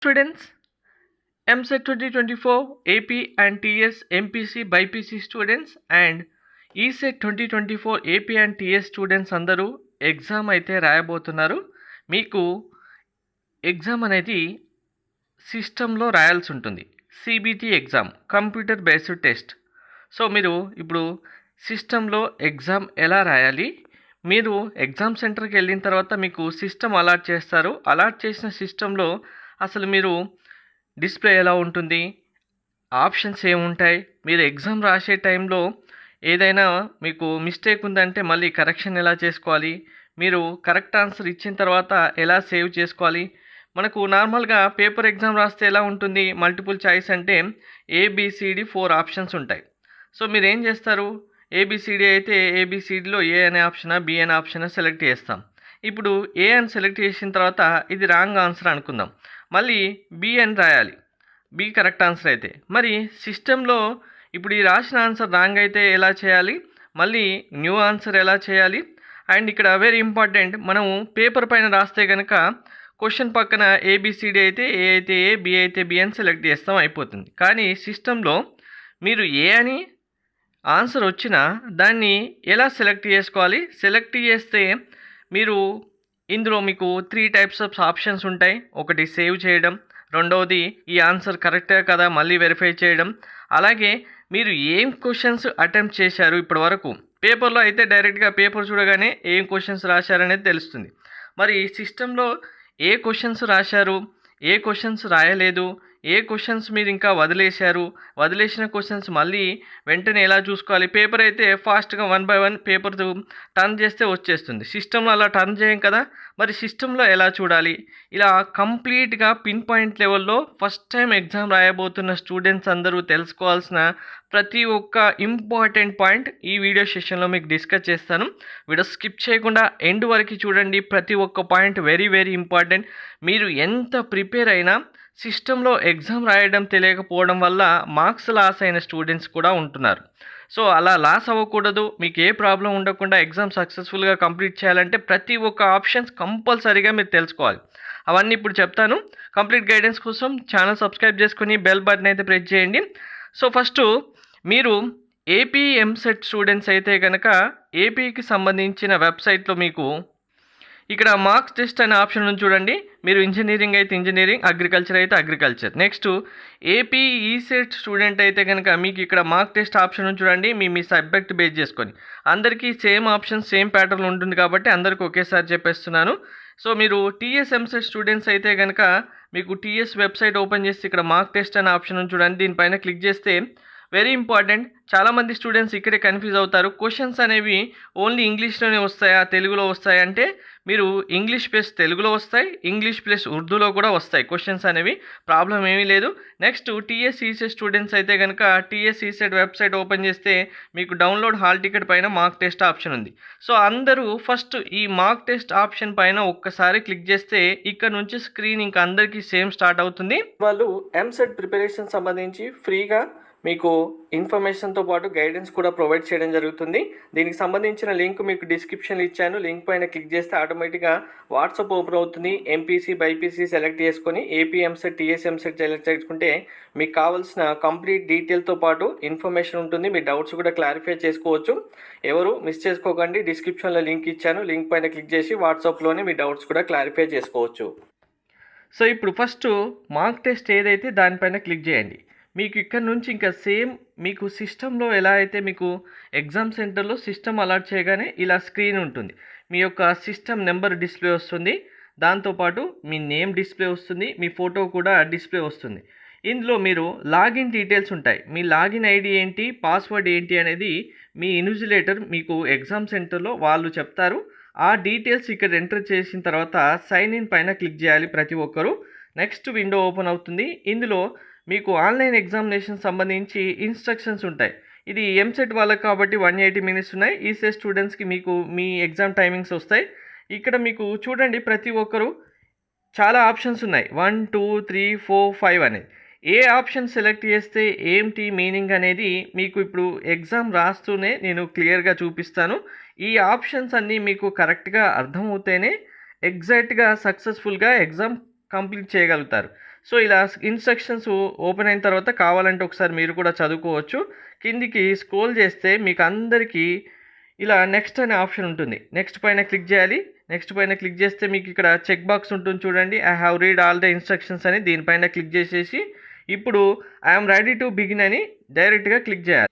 Students, MSET 2024 AP and TS MPC BIPC students and ESET 2024 AP and TS students అందరూ exam అయితే రాయబోతున్నారు. మీకు exam అనేది సిస్టంలో రాయాల్సి ఉంటుంది. CBT exam, computer based test. So మీరు ఇప్పుడు సిస్టంలో ఎగ్జామ్ ఎలా రాయాలి, మీరు ఎగ్జామ్ సెంటర్కి వెళ్ళిన తర్వాత మీకు సిస్టమ్ అలాట్ చేస్తారు. అలాట్ చేసిన సిస్టంలో అసలు మీరు డిస్ప్లే ఎలా ఉంటుంది, ఆప్షన్స్ ఏముంటాయి, మీరు ఎగ్జామ్ రాసే టైంలో ఏదైనా మీకు మిస్టేక్ ఉందంటే మళ్ళీ కరెక్షన్ ఎలా చేసుకోవాలి, మీరు కరెక్ట్ ఆన్సర్ ఇచ్చిన తర్వాత ఎలా సేవ్ చేసుకోవాలి. మనకు నార్మల్గా పేపర్ ఎగ్జామ్ రాస్తే ఎలా ఉంటుంది, మల్టిపుల్ చాయిస్ అంటే ABCD 4 ఆప్షన్స్ ఉంటాయి. సో మీరు ఏం చేస్తారు, ABCD అయితే ABCDలో ఏ అనే ఆప్షనా బి అనే ఆప్షనా సెలెక్ట్ చేస్తాం. ఇప్పుడు ఏ అని సెలెక్ట్ చేసిన తర్వాత ఇది రాంగ్ ఆన్సర్ అనుకుందాం, మళ్ళీ బి అని రాయాలి. బి కరెక్ట్ ఆన్సర్ అయితే మరి సిస్టంలో ఇప్పుడు ఈ రాసిన ఆన్సర్ రాంగ్ అయితే ఎలా చేయాలి, మళ్ళీ న్యూ ఆన్సర్ ఎలా చేయాలి. అండ్ ఇక్కడ వెరీ ఇంపార్టెంట్, మనం పేపర్ పైన రాస్తే కనుక క్వశ్చన్ పక్కన ABCD అయితే ఏ అయితే ఏ, బి అయితే బి అని సెలెక్ట్ చేస్తాం, అయిపోతుంది. కానీ సిస్టంలో మీరు ఏ అని ఆన్సర్ వచ్చినా దాన్ని ఎలా సెలెక్ట్ చేసుకోవాలి, సెలెక్ట్ చేస్తే మీరు ఇందులో మీకు 3 టైప్స్ ఆఫ్ ఆప్షన్స్ ఉంటాయి. ఒకటి సేవ్ చేయడం, రెండవది ఈ ఆన్సర్ కరెక్టే కదా మళ్ళీ వెరిఫై చేయడం, అలాగే మీరు ఏం క్వశ్చన్స్ అటెంప్ట్ చేశారు ఇప్పటి వరకు. పేపర్లో అయితే డైరెక్ట్గా పేపర్ చూడగానే ఏం క్వశ్చన్స్ రాశారనేది తెలుస్తుంది. మరి సిస్టంలో ఏ క్వశ్చన్స్ రాశారు, ఏ క్వశ్చన్స్ రాయలేదు, ఏ క్వశ్చన్స్ మీరు ఇంకా వదిలేశారు, వదిలేసిన క్వశ్చన్స్ మళ్ళీ వెంటనే ఎలా చూసుకోవాలి. పేపర్ అయితే ఫాస్ట్గా 1 by 1 పేపర్ టర్న్ చేస్తే వచ్చేస్తుంది, సిస్టంలో అలా టర్న్ చేయం కదా. మరి సిస్టంలో ఎలా చూడాలి, ఇలా కంప్లీట్గా పిన్ పాయింట్ లెవెల్లో ఫస్ట్ టైం ఎగ్జామ్ రాయబోతున్న స్టూడెంట్స్ అందరూ తెలుసుకోవాల్సిన ప్రతి ఒక్క ఇంపార్టెంట్ పాయింట్ ఈ వీడియో సెషన్లో మీకు డిస్కస్ చేస్తాను. వీడియో స్కిప్ చేయకుండా ఎండ్ వరకు చూడండి. ప్రతి ఒక్క పాయింట్ వెరీ వెరీ ఇంపార్టెంట్. మీరు ఎంత ప్రిపేర్ అయినా సిస్టంలో ఎగ్జామ్ రాయడం తెలియకపోవడం వల్ల మార్క్స్ లాస్ అయిన స్టూడెంట్స్ కూడా ఉంటున్నారు. సో అలా లాస్ అవ్వకూడదు, మీకు ఏ ప్రాబ్లం ఉండకుండా ఎగ్జామ్ సక్సెస్ఫుల్గా కంప్లీట్ చేయాలంటే ప్రతి ఒక్క ఆప్షన్స్ కంపల్సరీగా మీరు తెలుసుకోవాలి. అవన్నీ ఇప్పుడు చెప్తాను. కంప్లీట్ గైడెన్స్ కోసం ఛానల్ సబ్స్క్రైబ్ చేసుకుని బెల్ బటన్ అయితే ప్రెస్ చేయండి. సో ఫస్ట్ మీరు AP MSET స్టూడెంట్స్ అయితే కనుక ఏపీకి సంబంధించిన వెబ్సైట్లో మీకు ఇక్కడ మార్క్స్ టెస్ట్ అనే ఆప్షన్ ఉంది చూడండి. మీరు ఇంజనీరింగ్ అయితే ఇంజనీరింగ్, అగ్రికల్చర్ అయితే agriculture. Next AP ESET student అయితే కనుక మీకు ఇక్కడ మార్క్ టెస్ట్ ఆప్షన్ ఉంది చూడండి. మీ సబ్జెక్ట్ బేస్ చేసుకొని అందరికీ సేమ్ ఆప్షన్ సేమ్ ప్యాటర్న్ ఉంటుంది కాబట్టి అందరికీ ఒకేసారి చెప్పేస్తున్నాను. సో మీరు TS MSET స్టూడెంట్స్ అయితే కనుక మీకు TS వెబ్సైట్ ఓపెన్ చేసి ఇక్కడ మార్క్ టెస్ట్ అనే ఆప్షన్ ఉంది చూడండి. దీనిపైన క్లిక్ చేస్తే వెరీ ఇంపార్టెంట్, చాలామంది స్టూడెంట్స్ ఇక్కడే కన్ఫ్యూజ్ అవుతారు. క్వశ్చన్స్ అనేవి ఓన్లీ ఇంగ్లీష్లోనే వస్తాయా తెలుగులో వస్తాయి అంటే మీరు ఇంగ్లీష్ ప్లస్ తెలుగులో వస్తాయి, ఇంగ్లీష్ ప్లస్ ఉర్దూలో కూడా వస్తాయి క్వశ్చన్స్ అనేవి, ప్రాబ్లం ఏమీ లేదు. నెక్స్ట్ TS ESET స్టూడెంట్స్ అయితే కనుక TS ESET వెబ్సైట్ ఓపెన్ చేస్తే మీకు డౌన్లోడ్ హాల్ టికెట్ పైన మార్క్ టెస్ట్ ఆప్షన్ ఉంది. సో అందరూ ఫస్ట్ ఈ మార్క్ టెస్ట్ ఆప్షన్ పైన ఒక్కసారి క్లిక్ చేస్తే ఇక్కడ నుంచి స్క్రీన్ ఇంకా అందరికీ సేమ్ స్టార్ట్ అవుతుంది. వాళ్ళు MSET ప్రిపరేషన్ సంబంధించి ఫ్రీగా మీకు ఇన్ఫర్మేషన్తో పాటు గైడెన్స్ కూడా ప్రొవైడ్ చేయడం జరుగుతుంది. దీనికి సంబంధించిన లింక్ మీకు డిస్క్రిప్షన్లో ఇచ్చాను. లింక్ పైన క్లిక్ చేస్తే ఆటోమేటిక్గా వాట్సాప్ ఓపెన్ అవుతుంది. MPC BIPC సెలెక్ట్ చేసుకొని AP MSET TS MSET select చేసుకుంటే మీకు కావాల్సిన కంప్లీట్ డీటెయిల్తో పాటు ఇన్ఫర్మేషన్ ఉంటుంది. మీ డౌట్స్ కూడా క్లారిఫై చేసుకోవచ్చు. ఎవరు మిస్ చేసుకోకండి, డిస్క్రిప్షన్లో లింక్ ఇచ్చాను. లింక్ పైన క్లిక్ చేసి వాట్సాప్లోనే మీ డౌట్స్ కూడా క్లారిఫై చేసుకోవచ్చు. సో ఇప్పుడు ఫస్ట్ మార్క్ టెస్ట్ ఏదైతే దానిపైన క్లిక్ చేయండి. మీకు ఇక్కడ నుంచి ఇంకా సేమ్ మీకు సిస్టంలో ఎలా అయితే మీకు ఎగ్జామ్ సెంటర్లో సిస్టమ్ అలాట్ చేయగానే ఇలా స్క్రీన్ ఉంటుంది. మీ యొక్క సిస్టమ్ నెంబర్ డిస్ప్లే వస్తుంది, దాంతోపాటు మీ నేమ్ డిస్ప్లే వస్తుంది, మీ ఫోటో కూడా డిస్ప్లే వస్తుంది. ఇందులో మీరు లాగిన్ డీటెయిల్స్ ఉంటాయి. మీ లాగిన్ ఐడి ఏంటి, పాస్వర్డ్ ఏంటి అనేది మీ ఇన్విజిలేటర్ మీకు ఎగ్జామ్ సెంటర్లో వాళ్ళు చెప్తారు. ఆ డీటెయిల్స్ ఇక్కడ ఎంటర్ చేసిన తర్వాత సైన్ ఇన్ పైన క్లిక్ చేయాలి ప్రతి ఒక్కరు. నెక్స్ట్ విండో ఓపెన్ అవుతుంది. ఇందులో మీకు ఆన్లైన్ ఎగ్జామినేషన్ సంబంధించి ఇన్స్ట్రక్షన్స్ ఉంటాయి. ఇది MSET వాళ్ళకి కాబట్టి 180 మినిట్స్ ఉన్నాయి. ESET స్టూడెంట్స్కి మీకు మీ ఎగ్జామ్ టైమింగ్స్ వస్తాయి. ఇక్కడ మీకు చూడండి ప్రతి ఒక్కరు చాలా ఆప్షన్స్ ఉన్నాయి, 1 2 3 4 5 అనేది. ఏ ఆప్షన్ సెలెక్ట్ చేస్తే ఏంటి మీనింగ్ అనేది మీకు ఇప్పుడు ఎగ్జామ్ రాస్తూనే నేను క్లియర్గా చూపిస్తాను. ఈ ఆప్షన్స్ అన్నీ మీకు కరెక్ట్గా అర్థమవుతేనే ఎగ్జాక్ట్గా సక్సెస్ఫుల్గా ఎగ్జామ్ కంప్లీట్ చేయగలుగుతారు. సో ఇలా ఇన్స్ట్రక్షన్స్ ఓపెన్ అయిన తర్వాత కావాలంటే ఒకసారి మీరు కూడా చదువుకోవచ్చు. కిందికి స్క్రోల్ చేస్తే మీకు అందరికీ ఇలా నెక్స్ట్ అనే ఆప్షన్ ఉంటుంది. నెక్స్ట్ పైన క్లిక్ చేయాలి. నెక్స్ట్ పైన క్లిక్ చేస్తే మీకు ఇక్కడ చెక్ బాక్స్ ఉంటుంది చూడండి. I have read all the instructions అని దీనిపైన క్లిక్ చేసేసి ఇప్పుడు ఐఎమ్ రెడీ టు బిగిన్ అని డైరెక్ట్గా క్లిక్ చేయాలి.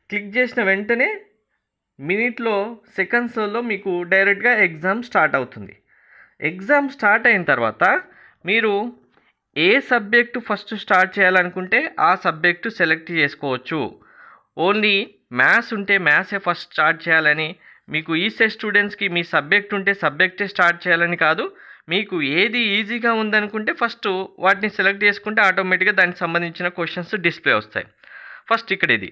క్లిక్ చేసిన వెంటనే మినిట్లో సెకండ్స్లో మీకు డైరెక్ట్గా ఎగ్జామ్ స్టార్ట్ అవుతుంది. ఎగ్జామ్ స్టార్ట్ అయిన తర్వాత మీరు ఏ సబ్జెక్టు ఫస్ట్ స్టార్ట్ చేయాలనుకుంటే ఆ సబ్జెక్టు సెలెక్ట్ చేసుకోవచ్చు. ఓన్లీ మ్యాథ్స్ ఉంటే మ్యాథ్సే ఫస్ట్ స్టార్ట్ చేయాలని, మీకు ఈసెట్ స్టూడెంట్స్కి మీ సబ్జెక్ట్ ఉంటే సబ్జెక్టే స్టార్ట్ చేయాలని కాదు. మీకు ఏది ఈజీగా ఉందనుకుంటే ఫస్ట్ వాటిని సెలెక్ట్ చేసుకుంటే ఆటోమేటిక్గా దానికి సంబంధించిన క్వశ్చన్స్ డిస్ప్లే వస్తాయి. ఫస్ట్ ఇక్కడ ఇది.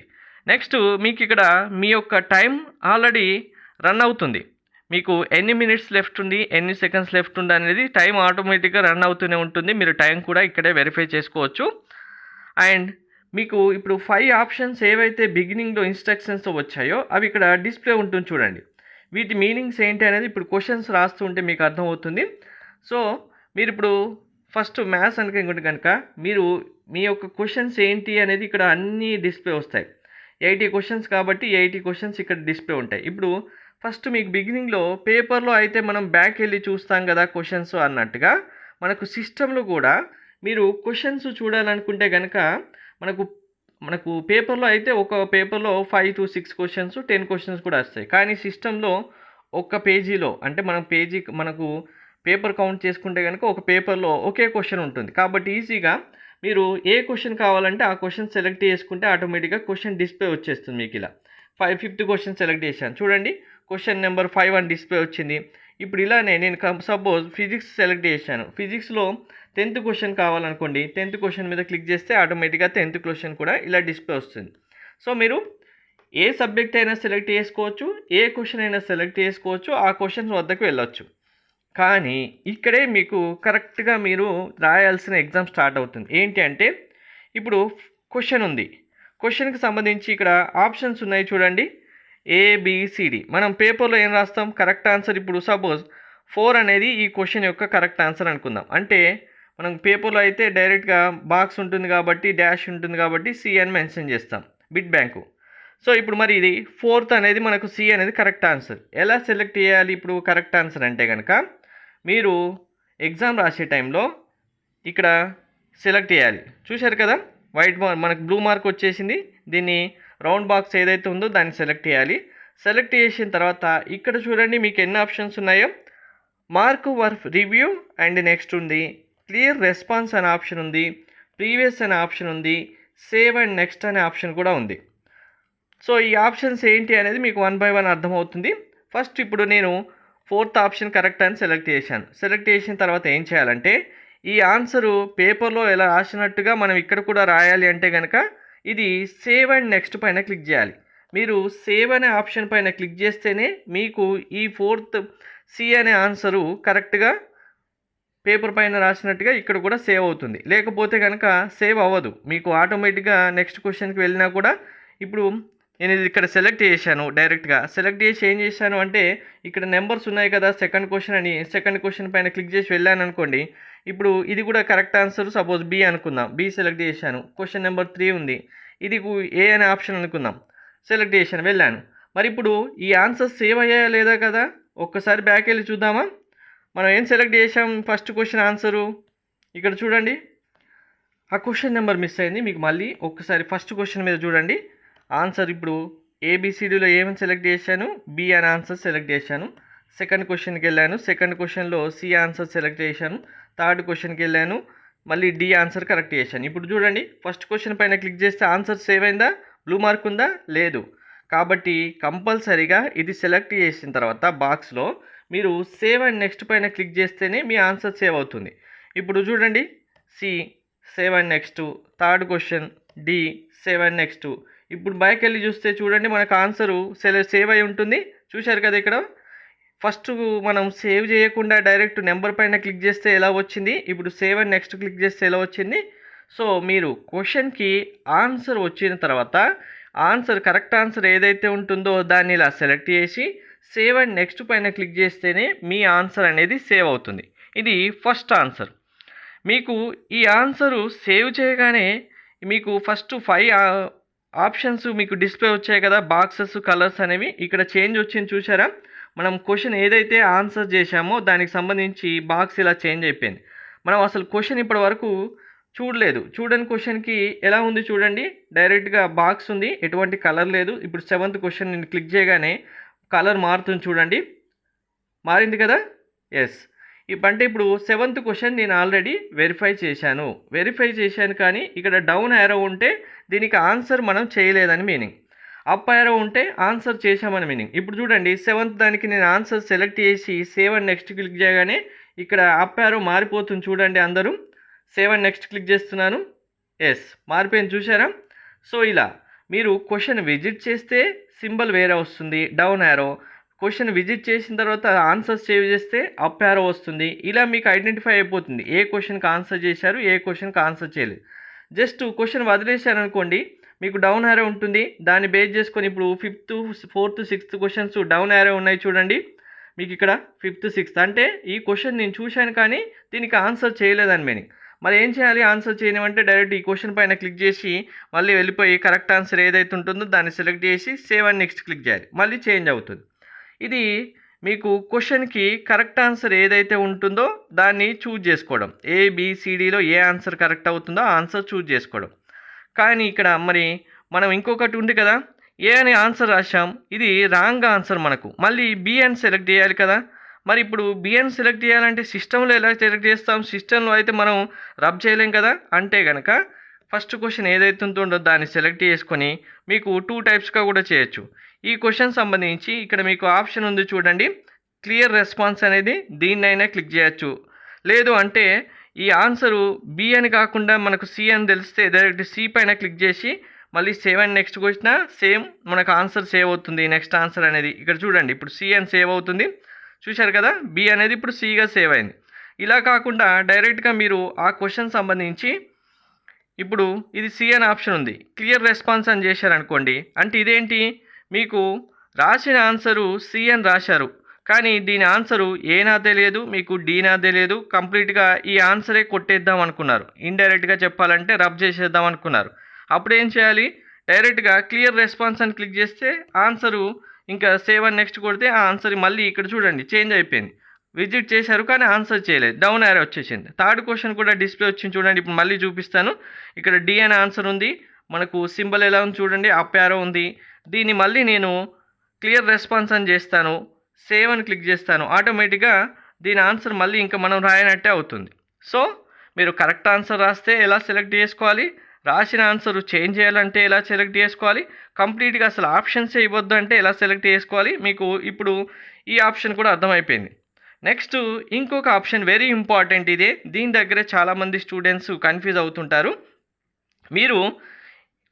నెక్స్ట్ మీకు ఇక్కడ మీ యొక్క టైం ఆల్రెడీ రన్ అవుతుంది. మీకు ఎన్ని మినిట్స్ లెఫ్ట్ ఉంది, ఎన్ని సెకండ్స్ లెఫ్ట్ ఉంది అనేది టైం ఆటోమేటిక్గా రన్ అవుతూనే ఉంటుంది. మీరు టైం కూడా ఇక్కడే వెరిఫై చేసుకోవచ్చు. అండ్ మీకు ఇప్పుడు 5 ఆప్షన్స్ ఏవైతే బిగినింగ్లో ఇన్స్ట్రక్షన్స్ వచ్చాయో అవి ఇక్కడ డిస్ప్లే ఉంటుంది చూడండి. వీటి మీనింగ్స్ ఏంటి అనేది ఇప్పుడు క్వశ్చన్స్ రాస్తూ ఉంటే మీకు అర్థమవుతుంది. సో మీరు ఇప్పుడు ఫస్ట్ మ్యాథ్స్ అనుకుంటే కనుక మీరు మీ యొక్క క్వశ్చన్స్ ఏంటి అనేది ఇక్కడ అన్నీ డిస్ప్లే వస్తాయి. 80 క్వశ్చన్స్ కాబట్టి 80 క్వశ్చన్స్ ఇక్కడ డిస్ప్లే ఉంటాయి. ఇప్పుడు ఫస్ట్ మీకు బిగినింగ్లో పేపర్లో అయితే మనం బ్యాక్ వెళ్ళి చూస్తాం కదా క్వశ్చన్స్ అన్నట్టుగా, మనకు సిస్టంలో కూడా మీరు క్వశ్చన్స్ చూడాలనుకుంటే కనుక మనకు పేపర్లో అయితే ఒక పేపర్లో 5 to 6 క్వశ్చన్స్ 10 క్వశ్చన్స్ కూడా వస్తాయి. కానీ సిస్టంలో ఒక పేజీలో అంటే మనకు పేపర్ కౌంట్ చేసుకుంటే కనుక ఒక పేపర్లో ఒకే క్వశ్చన్ ఉంటుంది. కాబట్టి ఈజీగా మీరు ఏ క్వశ్చన్ కావాలంటే ఆ క్వశ్చన్ సెలెక్ట్ చేసుకుంటే ఆటోమేటిక్గా క్వశ్చన్ డిస్ప్లే వచ్చేస్తుంది. మీకు ఇలా 5th క్వశ్చన్ సెలెక్ట్ చేశాను చూడండి, క్వశ్చన్ నెంబర్ 5 అని డిస్ప్లే వచ్చింది. ఇప్పుడు ఇలానే నేను సపోజ్ ఫిజిక్స్ సెలెక్ట్ చేశాను. ఫిజిక్స్లో 10th క్వశ్చన్ కావాలనుకోండి, 10th క్వశ్చన్ మీద క్లిక్ చేస్తే ఆటోమేటిక్గా 10th క్వశ్చన్ కూడా ఇలా డిస్ప్లే వస్తుంది. సో మీరు ఏ సబ్జెక్ట్ అయినా సెలెక్ట్ చేసుకోవచ్చు, ఏ క్వశ్చన్ అయినా సెలెక్ట్ చేసుకోవచ్చు, ఆ క్వశ్చన్స్ వద్దకు వెళ్ళొచ్చు. కానీ ఇక్కడే మీకు కరెక్ట్గా మీరు రాయాల్సిన ఎగ్జామ్ స్టార్ట్ అవుతుంది. ఏంటి అంటే ఇప్పుడు క్వశ్చన్ ఉంది, క్వశ్చన్కి సంబంధించి ఇక్కడ ఆప్షన్స్ ఉన్నాయి చూడండి, ABCD. మనం పేపర్లో ఏం రాస్తాం, కరెక్ట్ ఆన్సర్. ఇప్పుడు సపోజ్ 4 అనేది ఈ క్వశ్చన్ యొక్క కరెక్ట్ ఆన్సర్ అనుకుందాం. అంటే మనం పేపర్లో అయితే డైరెక్ట్గా బాక్స్ ఉంటుంది కాబట్టి డాష్ ఉంటుంది కాబట్టి C అని మెన్షన్ చేస్తాం, బిట్ బ్యాంకు. సో ఇప్పుడు మరి ఇది 4th అనేది మనకు C అనేది కరెక్ట్ ఆన్సర్. ఎలా సెలెక్ట్ చేయాలి ఇప్పుడు కరెక్ట్ ఆన్సర్ అంటే కనుక మీరు ఎగ్జామ్ రాసే టైంలో ఇక్కడ సెలెక్ట్ చేయాలి. చూశారు కదా, వైట్ మార్క్ మనకు బ్లూ మార్క్ వచ్చేసింది. దీన్ని రౌండ్ బాక్స్ ఏదైతే ఉందో దాన్ని సెలెక్ట్ చేయాలి. సెలెక్ట్ చేసిన తర్వాత ఇక్కడ చూడండి మీకు ఎన్ని ఆప్షన్స్ ఉన్నాయో. Mark work review and next ఉంది, క్లియర్ రెస్పాన్స్ అనే ఆప్షన్ ఉంది, ప్రీవియస్ అనే ఆప్షన్ ఉంది, సేవ్ అండ్ నెక్స్ట్ అనే ఆప్షన్ కూడా ఉంది. సో ఈ ఆప్షన్స్ ఏంటి అనేది మీకు 1 by 1 అర్థమవుతుంది. ఫస్ట్ ఇప్పుడు నేను 4th ఆప్షన్ కరెక్ట్ అని సెలెక్ట్ చేశాను. సెలెక్ట్ చేసిన తర్వాత ఏం చేయాలంటే ఈ ఆన్సరు పేపర్లో ఎలా రాసినట్టుగా మనం ఇక్కడ కూడా రాయాలి అంటే కనుక ఇది సేవ్ అండ్ నెక్స్ట్ పైన క్లిక్ చేయాలి. మీరు సేవ్ అనే ఆప్షన్ పైన క్లిక్ చేస్తేనే మీకు ఈ 4th C అనే ఆన్సరు కరెక్ట్గా పేపర్ పైన రాసినట్టుగా ఇక్కడ కూడా సేవ్ అవుతుంది. లేకపోతే కనుక సేవ్ అవ్వదు. మీకు ఆటోమేటిక్గా నెక్స్ట్ క్వశ్చన్కి వెళ్ళినా కూడా ఇప్పుడు నేను ఇది ఇక్కడ సెలెక్ట్ చేశాను. డైరెక్ట్గా సెలెక్ట్ చేసి ఏం చేశాను అంటే ఇక్కడ నెంబర్స్ ఉన్నాయి కదా, సెకండ్ క్వశ్చన్ అని, సెకండ్ క్వశ్చన్ పైన క్లిక్ చేసి వెళ్ళాను అనుకోండి. ఇప్పుడు ఇది కూడా కరెక్ట్ ఆన్సర్ సపోజ్ B అనుకుందాం, B సెలెక్ట్ చేశాను. క్వశ్చన్ నెంబర్ 3 ఉంది, ఇది A అనే ఆప్షన్ అనుకుందాం, సెలెక్ట్ చేశాను, వెళ్ళాను. మరి ఇప్పుడు ఈ ఆన్సర్ సేవ్ అయ్యాయా లేదా కదా, ఒక్కసారి బ్యాక్ వెళ్ళి చూద్దామా. మనం ఏం సెలెక్ట్ చేసాం, ఫస్ట్ క్వశ్చన్ ఆన్సరు ఇక్కడ చూడండి, ఆ క్వశ్చన్ నెంబర్ మిస్ అయింది. మీకు మళ్ళీ ఒక్కసారి ఫస్ట్ క్వశ్చన్ మీద చూడండి ఆన్సర్. ఇప్పుడు ABCDలో ఏమని సెలెక్ట్ చేశాను, B అనే ఆన్సర్ సెలెక్ట్ చేశాను. సెకండ్ క్వశ్చన్కి వెళ్ళాను, సెకండ్ క్వశ్చన్లో C ఆన్సర్ సెలెక్ట్ చేశాను. థర్డ్ క్వశ్చన్కి వెళ్ళాను, మళ్ళీ D ఆన్సర్ కరెక్ట్ చేశాను. ఇప్పుడు చూడండి ఫస్ట్ క్వశ్చన్ పైన క్లిక్ చేస్తే ఆన్సర్ సేవ్ అయిందా, బ్లూ మార్క్ ఉందా, లేదు. కాబట్టి కంపల్సరీగా ఇది సెలెక్ట్ చేసిన తర్వాత బాక్స్లో మీరు సేవ్ అండ్ నెక్స్ట్ పైన క్లిక్ చేస్తేనే మీ ఆన్సర్ సేవ్ అవుతుంది. ఇప్పుడు చూడండి C save and next, third question D save and next. ఇప్పుడు బ్యాక్ వెళ్ళి చూస్తే చూడండి మనకు ఆన్సరు సేవ్ అయి ఉంటుంది. చూశారు కదా, ఇక్కడ ఫస్ట్ మనం సేవ్ చేయకుండా డైరెక్ట్ నెంబర్ పైన క్లిక్ చేస్తే ఎలా వచ్చింది, ఇప్పుడు సేవ్ అండ్ నెక్స్ట్ క్లిక్ చేస్తే ఎలా వచ్చింది. సో మీరు క్వశ్చన్కి ఆన్సర్ వచ్చిన తర్వాత ఆన్సర్ కరెక్ట్ ఆన్సర్ ఏదైతే ఉంటుందో దాన్ని ఇలా సెలెక్ట్ చేసి సేవ్ అండ్ నెక్స్ట్ పైన క్లిక్ చేస్తేనే మీ ఆన్సర్ అనేది సేవ్ అవుతుంది. ఇది ఫస్ట్ ఆన్సర్. మీకు ఈ ఆన్సరు సేవ్ చేయగానే మీకు ఫస్ట్ 5 ఆప్షన్స్ మీకు డిస్‌ప్లే వచ్చాయి కదా! బాక్సెస్, కలర్స్ అనేవి. ఇక్కడ చేంజ్ వచ్చింది చూసారా? మనం క్వెషన్ ఏదైతే ఆన్సర్ చేశామో దానికి సంబంధించి బాక్స్ ఇలా చేంజ్ అయిపోయింది. మనం అసలు క్వెషన్ ఇప్పటి వరకు చూడలేదు. చూడని క్వెషన్‌కి ఎలా ఉంది చూడండి. డైరెక్ట్‌గా బాక్స్ ఉంది. ఎటువంటి కలర్ లేదు. ఇప్పుడు 7th క్వెషన్ నేను క్లిక్ చేయగానే కలర్ మారుతుంది చూడండి. మారింది కదా! యెస్. అంటే ఇప్పుడు 7th క్వెషన్ నేను ఆల్రెడీ వెరిఫై చేశాను కానీ ఇక్కడ డౌన్ యారో ఉంటే దీనికి ఆన్సర్ మనం చేయలేదని మీనింగ్. అప్ యారో ఉంటే ఆన్సర్ చేశామని మీనింగ్. ఇప్పుడు చూడండి 7th దానికి నేను ఆన్సర్ సెలెక్ట్ చేసి సేవ్ అండ్ నెక్స్ట్ క్లిక్ చేయగానే ఇక్కడ అప్ యారో మారిపోతుంది చూడండి అందరూ. సేవ్ అండ్ నెక్స్ట్ క్లిక్ చేస్తున్నాను. ఎస్, మారిపోయింది చూసారా? సో ఇలా మీరు క్వెషన్ విజిట్ చేస్తే సింబల్ వేరే వస్తుంది డౌన్ యారో. క్వెషన్ విజిట్ చేసిన తర్వాత ఆన్సర్ సేవ్ చేస్తే అప్ యారో వస్తుంది. ఇలా మీకు ఐడెంటిఫై అయిపోతుంది ఏ క్వెషన్కి ఆన్సర్ చేశారు, ఏ క్వెషన్కి ఆన్సర్ చేయలేదు. జస్ట్ క్వెషన్ వదిలేశారనుకోండి మీకు డౌన్ యారో ఉంటుంది. దాన్ని బేస్ చేసుకొని ఇప్పుడు 5th, 4th, 6th questions down arrow ఉన్నాయి చూడండి. మీకు ఇక్కడ 5th, 6th అంటే ఈ క్వెషన్ నేను చూశాను కానీ దీనికి ఆన్సర్ చేయలేదని మీనింగ్. మరి ఏం చేయాలి ఆన్సర్ చేయనివంటే డైరెక్ట్ ఈ క్వెషన్ పైన క్లిక్ చేసి మళ్ళీ వెళ్ళిపోయి కరెక్ట్ ఆన్సర్ ఏదైతే ఉంటుందో దాన్ని సెలెక్ట్ చేసి సేవ్ అండ్ నెక్స్ట్ క్లిక్ చేయాలి. మళ్ళీ చేంజ్ అవుతుంది. ఇది మీకు క్వెషన్కి కరెక్ట్ ఆన్సర్ ఏదైతే ఉంటుందో దాన్ని చూజ్ చేసుకోవడం. ఏబిసిడిలో ఏ ఆన్సర్ కరెక్ట్ అవుతుందో ఆ ఆన్సర్ చూజ్ చేసుకోవడం. కానీ ఇక్కడ మరి మనం ఇంకొకటి ఉంది కదా, ఏ అనే ఆన్సర్ రాశాం, ఇది రాంగ్ ఆన్సర్ మనకు. మళ్ళీ బి అని సెలెక్ట్ చేయాలి కదా. మరి ఇప్పుడు బి అని సెలెక్ట్ చేయాలంటే సిస్టంలో ఎలా సెలెక్ట్ చేస్తాం? సిస్టంలో అయితే మనం రబ్ చేయలేం కదా. అంటే కనుక ఫస్ట్ క్వెషన్ ఏదైతే ఉంటుందో దాన్ని సెలెక్ట్ చేసుకొని మీకు 2 టైప్స్గా కూడా చేయొచ్చు. ఈ క్వెషన్ సంబంధించి ఇక్కడ మీకు ఆప్షన్ ఉంది చూడండి, క్లియర్ రెస్పాన్స్ అనేది, దీన్నైనా క్లిక్ చేయొచ్చు. లేదు అంటే ఈ ఆన్సరు బి అని కాకుండా మనకు సి అని తెలిస్తే డైరెక్ట్ సి పైన క్లిక్ చేసి మళ్ళీ సేవ్ అండ్ నెక్స్ట్ వచ్చినా సేమ్ మనకు ఆన్సర్ సేవ్ అవుతుంది. నెక్స్ట్ ఆన్సర్ అనేది ఇక్కడ చూడండి ఇప్పుడు సి అని సేవ్ అవుతుంది చూశారు కదా. బి అనేది ఇప్పుడు సిగా సేవ్ అయింది. ఇలా కాకుండా డైరెక్ట్గా మీరు ఆ క్వెషన్ సంబంధించి ఇప్పుడు ఇది సి అని ఆప్షన్ ఉంది, క్లియర్ రెస్పాన్స్ అని చేశారనుకోండి. అంటే ఇదేంటి, మీకు రాసిన ఆన్సరు సి అని రాశారు కానీ దీని ఆన్సరు ఏనా తెలియదు, మీకు డీనా తెలియదు. కంప్లీట్గా ఈ ఆన్సరే కొట్టేద్దాం అనుకున్నారు. ఇండైరెక్ట్గా చెప్పాలంటే రబ్ చేసేద్దాం అనుకున్నారు. అప్పుడు ఏం చేయాలి, డైరెక్ట్గా క్లియర్ రెస్పాన్స్ అని క్లిక్ చేస్తే ఆన్సరు ఇంకా సేవ్ అని నెక్స్ట్ కొడితే ఆ ఆన్సర్ మళ్ళీ ఇక్కడ చూడండి చేంజ్ అయిపోయింది. విజిట్ చేశారు కానీ ఆన్సర్ చేయలేదు, డౌన్ యారో వచ్చేసింది. 3rd క్వెషన్ కూడా డిస్ప్లే వచ్చింది చూడండి. ఇప్పుడు మళ్ళీ చూపిస్తాను. ఇక్కడ డి అనే ఆన్సర్ ఉంది, మనకు సింబల్ ఎలా ఉంది చూడండి, అప్ యారో ఉంది. దీన్ని మళ్ళీ నేను క్లియర్ రెస్పాన్స్ అని చేస్తాను, సేవ్ అని క్లిక్ చేస్తాను. ఆటోమేటిక్గా దీని ఆన్సర్ మళ్ళీ ఇంకా మనం రాయనట్టే అవుతుంది. సో మీరు కరెక్ట్ ఆన్సర్ రాస్తే ఎలా సెలెక్ట్ చేసుకోవాలి, రాసిన ఆన్సర్ చేంజ్ చేయాలంటే ఎలా సెలెక్ట్ చేసుకోవాలి, కంప్లీట్గా అసలు ఆప్షన్సే ఇవ్వద్దు అంటే ఎలా సెలెక్ట్ చేసుకోవాలి, మీకు ఇప్పుడు ఈ ఆప్షన్ కూడా అర్థమైపోయింది. నెక్స్ట్ ఇంకొక ఆప్షన్ వెరీ ఇంపార్టెంట్ ఇదే. దీని దగ్గరే చాలామంది స్టూడెంట్స్ కన్ఫ్యూజ్ అవుతుంటారు. మీరు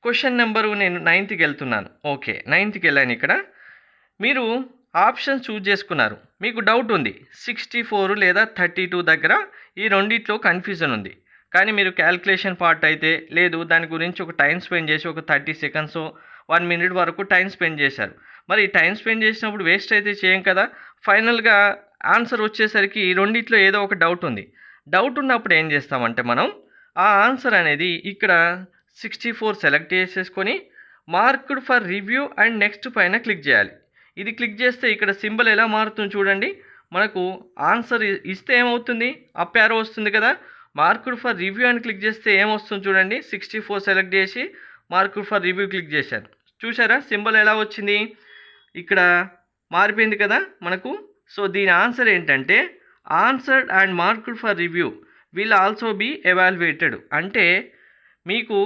క్వెషన్ నెంబరు నేను 9th వెళ్తున్నాను. ఓకే, 9th వెళ్ళాను. ఇక్కడ మీరు ఆప్షన్ చూజ్ చేసుకున్నారు, మీకు డౌట్ ఉంది 64 లేదా 32 దగ్గర ఈ రెండిట్లో కన్ఫ్యూజన్ ఉంది. కానీ మీరు క్యాల్కులేషన్ పార్ట్ అయితే లేదు, దాని గురించి ఒక టైం స్పెండ్ చేసి ఒక 30 seconds 1 minute వరకు టైం స్పెండ్ చేశారు. మరి టైం స్పెండ్ చేసినప్పుడు వేస్ట్ అయితే చేయం కదా. ఫైనల్గా ఆన్సర్ వచ్చేసరికి ఈ రెండిట్లో ఏదో ఒక డౌట్ ఉంది. డౌట్ ఉన్నప్పుడు ఏం చేస్తామంటే మనం ఆ ఆన్సర్ అనేది ఇక్కడ 64 సెలెక్ట్ చేసేసుకొని marked for review and next పైన క్లిక్ చేయాలి. ఇది క్లిక్ చేస్తే ఇక్కడ సింబల్ ఎలా మారుతుంది చూడండి. మనకు ఆన్సర్ ఇస్తే ఏమవుతుంది, అప్ యారో వస్తుంది కదా. మార్క్డ్ ఫర్ రివ్యూ అని క్లిక్ చేస్తే ఏమొస్తుంది చూడండి, 64 సెలెక్ట్ చేసి మార్క్డ్ ఫర్ రివ్యూ క్లిక్ చేశాను. చూసారా సింబల్ ఎలా వచ్చింది, ఇక్కడ మారిపోయింది కదా మనకు. సో దీని ఆన్సర్ ఏంటంటే answered and marked for review will also be evaluated. అంటే మీకు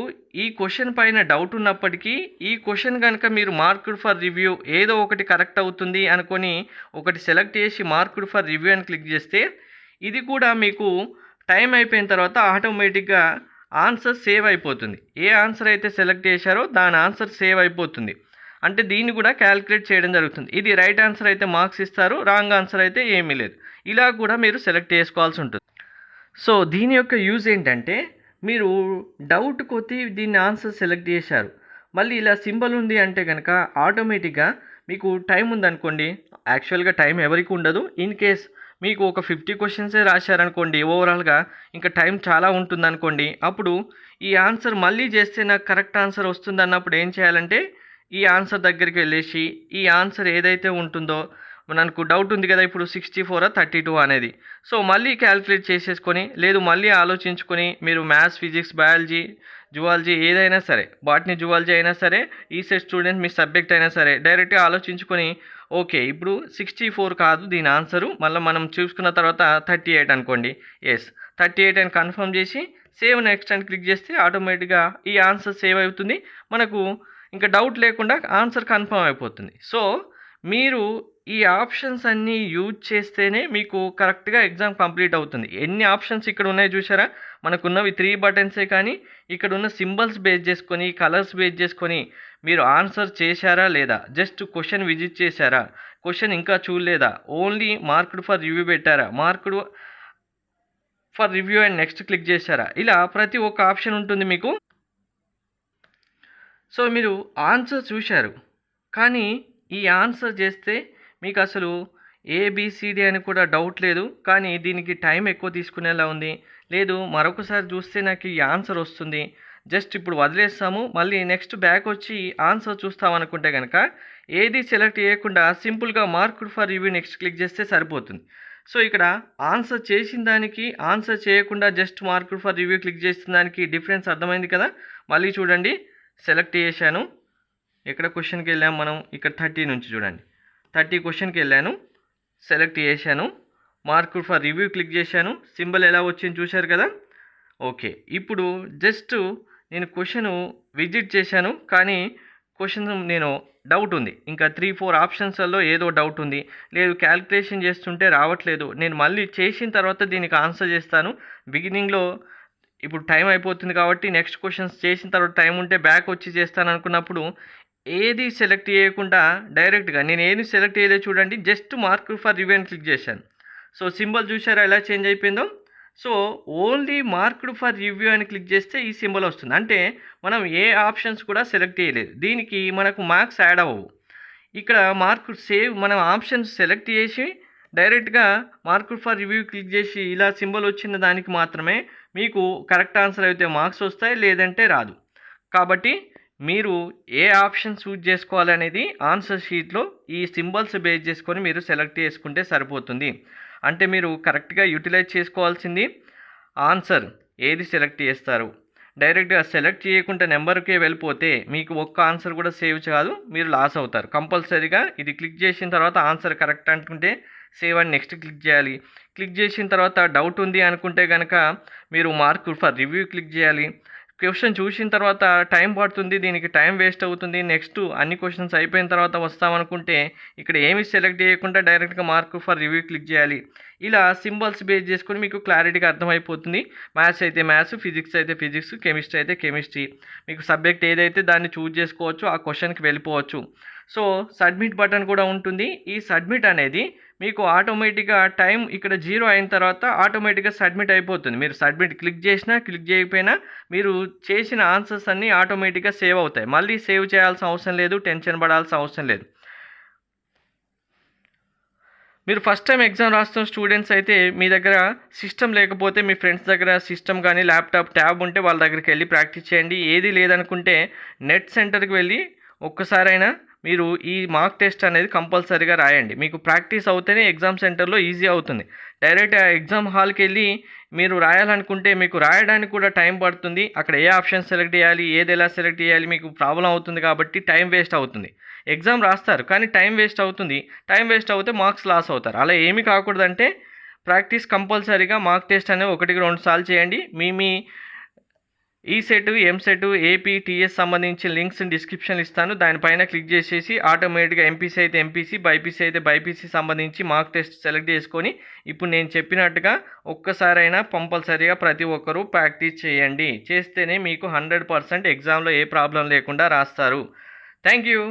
ఈ క్వెషన్ పైన డౌట్ ఉన్నప్పటికీ ఈ క్వెషన్ కనుక మీరు మార్క్డ్ ఫర్ రివ్యూ ఏదో ఒకటి కరెక్ట్ అవుతుంది అనుకొని ఒకటి సెలెక్ట్ చేసి మార్క్డ్ ఫర్ రివ్యూ అని క్లిక్ చేస్తే ఇది కూడా మీకు టైం అయిపోయిన తర్వాత ఆటోమేటిక్గా ఆన్సర్ సేవ్ అయిపోతుంది. ఏ ఆన్సర్ అయితే సెలెక్ట్ చేశారో దాని ఆన్సర్ సేవ్ అయిపోతుంది. అంటే దీన్ని కూడా క్యాలిక్యులేట్ చేయడం జరుగుతుంది. ఇది రైట్ ఆన్సర్ అయితే మార్క్స్ ఇస్తారు, రాంగ్ ఆన్సర్ అయితే ఏమీ లేదు. ఇలా కూడా మీరు సెలెక్ట్ చేసుకోవాల్సి ఉంటుంది. సో దీని యొక్క యూజ్ ఏంటంటే మీరు డౌట్ కొద్ది దీన్ని ఆన్సర్ సెలెక్ట్ చేశారు, మళ్ళీ ఇలా సింబల్ ఉంది అంటే కనుక ఆటోమేటిక్గా మీకు టైం ఉందనుకోండి, యాక్చువల్గా టైం ఎవరికి ఉండదు. ఇన్ కేస్ మీకు ఒక 50 క్వశ్చన్సే రాశారనుకోండి ఓవరాల్‌గా, ఇంకా టైం చాలా ఉంటుందనుకోండి. అప్పుడు ఈ ఆన్సర్ మళ్ళీ చేస్తే నాకు కరెక్ట్ ఆన్సర్ వస్తుందన్నప్పుడు ఏం చేయాలంటే, ఈ ఆన్సర్ దగ్గరికి వెళ్ళేసి, ఈ ఆన్సర్ ఏదైతే ఉంటుందో మనకు డౌట్ ఉంది కదా! ఇప్పుడు 64 32 అనేది. సో, మళ్ళీ క్యాలిక్యులేట్ చేసేసుకొని, లేదు మళ్ళీ ఆలోచించుకొని మీరు మ్యాథ్స్, ఫిజిక్స్, బయాలజీ, జువాలజీ ఏదైనా సరే, బాటనీ, జువాలజీ అయినా సరే, ఈసెట్ స్టూడెంట్ మీ సబ్జెక్ట్ అయినా సరే, డైరెక్ట్‌గా ఆలోచించుకొని ఓకే. ఇప్పుడు 64 కాదు దీని ఆన్సరు. మళ్ళా మనం చూసుకున్న తర్వాత 38 అనుకోండి. యెస్. 38 అని కన్ఫర్మ్ చేసి సేవ్ నెక్స్ట్ అని క్లిక్ చేస్తే ఆటోమేటిక్‌గా ఈ ఆన్సర్ సేవ్ అవుతుంది. మనకు ఇంకా డౌట్ లేకుండా ఆన్సర్ కన్ఫర్మ్ అయిపోతుంది. సో, మీరు ఈ ఆప్షన్స్ అన్నీ యూజ్ చేస్తేనే మీకు కరెక్ట్‌గా ఎగ్జామ్ కంప్లీట్ అవుతుంది. ఎన్ని ఆప్షన్స్ ఇక్కడ ఉన్నాయి చూసారా? మనకున్నవి 3 బటన్సే కానీ ఇక్కడున్న సింబల్స్ బేస్ చేసుకొని, కలర్స్ బేస్ చేసుకొని మీరు ఆన్సర్ చేశారా లేదా? జస్ట్ క్వెషన్ విజిట్ చేశారా? క్వెషన్ ఇంకా చూడలేదా? ఓన్లీ మార్క్డ్ ఫర్ రివ్యూ పెట్టారా? Marked for review and next click చేశారా? ఇలా ప్రతి ఒక్క ఆప్షన్ ఉంటుంది మీకు. సో, మీరు ఆన్సర్ చూశారు. కానీ ఈ ఆన్సర్ చేస్తే మీకు అసలు ఏబీసీడీ అని కూడా డౌట్ లేదు. కానీ దీనికి టైం ఎక్కువ తీసుకునేలా ఉంది. లేదు మరొకసారి చూస్తే నాకు ఈ ఆన్సర్ వస్తుంది. జస్ట్ ఇప్పుడు వదిలేస్తాము. మళ్ళీ నెక్స్ట్ బ్యాక్ వచ్చి ఆన్సర్ చూస్తామనుకుంటే గనక ఏది సెలెక్ట్ చేయకుండా సింపుల్‌గా marked for review next click చేస్తే సరిపోతుంది. సో, ఇక్కడ ఆన్సర్ చేసిన దానికి, ఆన్సర్ చేయకుండా just marked for review click చేసిన దానికి డిఫరెన్స్ అర్థమైంది కదా! మళ్ళీ చూడండి. సెలెక్ట్ చేశాను. ఎక్కడ క్వెషన్‌కి వెళ్ళాము మనం? ఇక్కడ 30 నుంచి చూడండి. 30 క్వెషన్‌కి వెళ్ళాను. సెలెక్ట్ చేశాను. మార్క్డ్ ఫర్ రివ్యూ క్లిక్ చేశాను. సింబల్ ఎలా వచ్చింది చూశారు కదా! ఓకే. ఇప్పుడు జస్ట్ నేను క్వెషను విజిట్ చేశాను. కానీ క్వెషన్ నేను డౌట్ ఉంది. ఇంకా 3, 4 ఆప్షన్స్‌లలో ఏదో డౌట్ ఉంది. లేదు క్యాలిక్యులేషన్ చేస్తుంటే రావట్లేదు. నేను మళ్ళీ చేసిన తర్వాత దీనికి ఆన్సర్ చేస్తాను. బిగినింగ్‌లో ఇప్పుడు టైం అయిపోతుంది కాబట్టి నెక్స్ట్ క్వెషన్స్ చేసిన తర్వాత టైం ఉంటే బ్యాక్ వచ్చి చేస్తాననుకున్నప్పుడు ఏది సెలెక్ట్ చేయకుండా డైరెక్ట్‌గా నేను ఏది సెలెక్ట్ చేయలేదు చూడండి. జస్ట్ మార్క్డ్ ఫర్ రివ్యూ అని క్లిక్ చేశాను. సో, సింబల్ చూసారా ఎలా చేంజ్ అయిపోయిందో? So, only marked for review అని క్లిక్ చేస్తే ఈ సింబల్ వస్తుంది. అంటే మనం ఏ ఆప్షన్స్ కూడా సెలెక్ట్ చేయలేదు. దీనికి మనకు మార్క్స్ యాడ్ అవ్వవు. ఇక్కడ మార్క్డ్ సేవ్ మనం ఆప్షన్స్ సెలెక్ట్ చేసి డైరెక్ట్‌గా మార్క్డ్ ఫర్ రివ్యూ క్లిక్ చేసి ఇలా సింబల్ వచ్చిన దానికి మాత్రమే మీకు కరెక్ట్ ఆన్సర్ అయితే మార్క్స్ వస్తాయి. లేదంటే రాదు. కాబట్టి మీరు ఏ ఆప్షన్ చూజ్ చేసుకోవాలనేది ఆన్సర్ షీట్లో ఈ సింబల్స్ బేస్ చేసుకొని మీరు సెలెక్ట్ చేసుకుంటే సరిపోతుంది. అంటే మీరు కరెక్ట్‌గా యూటిలైజ్ చేసుకోవాల్సింది ఆన్సర్ ఏది సెలెక్ట్ చేస్తారు. డైరెక్ట్‌గా సెలెక్ట్ చేయకుండా నెంబర్‌కే వెళ్ళిపోతే మీకు ఒక్క ఆన్సర్ కూడా సేవ్ కాదు. మీరు లాస్ అవుతారు. కంపల్సరీగా ఇది క్లిక్ చేసిన తర్వాత ఆన్సర్ కరెక్ట్ అనుకుంటే సేవ్ అని నెక్స్ట్ క్లిక్ చేయాలి. క్లిక్ చేసిన తర్వాత డౌట్ ఉంది అనుకుంటే గనక మీరు మార్క్డ్ ఫర్ రివ్యూ క్లిక్ చేయాలి. క్వెషన్ చూసిన తర్వాత టైం పడుతుంది. దీనికి టైం వేస్ట్ అవుతుంది. నెక్స్ట్ అన్ని క్వెషన్స్ అయిపోయిన తర్వాత వస్తామనుకుంటే ఇక్కడ ఏమి సెలెక్ట్ చేయకుండా డైరెక్ట్‌గా మార్క్ ఫర్ రివ్యూ క్లిక్ చేయాలి. ఇలా సింబల్స్ బేస్ చేసుకొని మీకు క్లారిటీగా అర్థమైపోతుంది. మ్యాథ్స్ అయితే మ్యాథ్స్, ఫిజిక్స్ అయితే ఫిజిక్స్, కెమిస్ట్రీ అయితే కెమిస్ట్రీ. మీకు సబ్జెక్ట్ ఏదైతే దాన్ని చూజ్ చేసుకోవచ్చు. ఆ క్వెషన్‌కి వెళ్ళిపోవచ్చు. సో, సబ్మిట్ బటన్ కూడా ఉంటుంది. ఈ సబ్మిట్ అనేది మీకు ఆటోమేటిక్‌గా టైం ఇక్కడ 0 అయిన తర్వాత ఆటోమేటిక్‌గా సబ్మిట్ అయిపోతుంది. మీరు సబ్మిట్ క్లిక్ చేసినా, క్లిక్ చేయకపోయినా మీరు చేసిన ఆన్సర్స్ అన్నీ ఆటోమేటిక్‌గా సేవ్ అవుతాయి. మళ్ళీ సేవ్ చేయాల్సిన అవసరం లేదు. టెన్షన్ పడాల్సిన అవసరం లేదు. మీరు ఫస్ట్ టైం ఎగ్జామ్ రాస్తున్న స్టూడెంట్స్ అయితే మీ దగ్గర సిస్టమ్ లేకపోతే మీ ఫ్రెండ్స్ దగ్గర సిస్టమ్ కానీ ల్యాప్టాప్, ట్యాబ్ ఉంటే వాళ్ళ దగ్గరికి వెళ్ళి ప్రాక్టీస్ చేయండి. ఏది లేదనుకుంటే నెట్ సెంటర్‌కి వెళ్ళి ఒక్కసారైనా మీరు ఈ మార్క్ టెస్ట్ అనేది కంపల్సరీగా రాయండి. మీకు ప్రాక్టీస్ అవుతేనే ఎగ్జామ్ సెంటర్‌లో ఈజీ అవుతుంది. డైరెక్ట్ ఎగ్జామ్ హాల్‌కి వెళ్ళి మీరు రాయాలనుకుంటే మీకు రాయడానికి కూడా టైం పడుతుంది. అక్కడ ఏ ఆప్షన్ సెలెక్ట్ చేయాలి, ఏది ఎలా సెలెక్ట్ చేయాలి మీకు ప్రాబ్లం అవుతుంది కాబట్టి టైం వేస్ట్ అవుతుంది. ఎగ్జామ్ రాస్తారు కానీ టైం వేస్ట్ అవుతుంది. టైం వేస్ట్ అవుతే మార్క్స్ లాస్ అవుతారు. అలా ఏమీ కాకూడదంటే ప్రాక్టీస్ కంపల్సరీగా మార్క్ టెస్ట్ అనేవి 1కి 2 సార్లు చేయండి. మీ ఈసెట్, ఎంసెట్, ఏపీ, టీఎస్ సంబంధించిన లింక్స్ డిస్క్రిప్షన్‌లో ఇస్తాను. దానిపైన క్లిక్ చేసేసి ఆటోమేటిక్‌గా ఎంపీసీ అయితే ఎంపీసీ, బైపీసీ అయితే బైపీసీ సంబంధించి మార్క్ టెస్ట్ సెలెక్ట్ చేసుకొని ఇప్పుడు నేను చెప్పినట్టుగా ఒక్కసారైనా కంపల్సరీగా ప్రతి ఒక్కరూ ప్రాక్టీస్ చేయండి. చేస్తేనే మీకు 100% ఎగ్జామ్‌లో ఏ ప్రాబ్లం లేకుండా రాస్తారు. Thank you.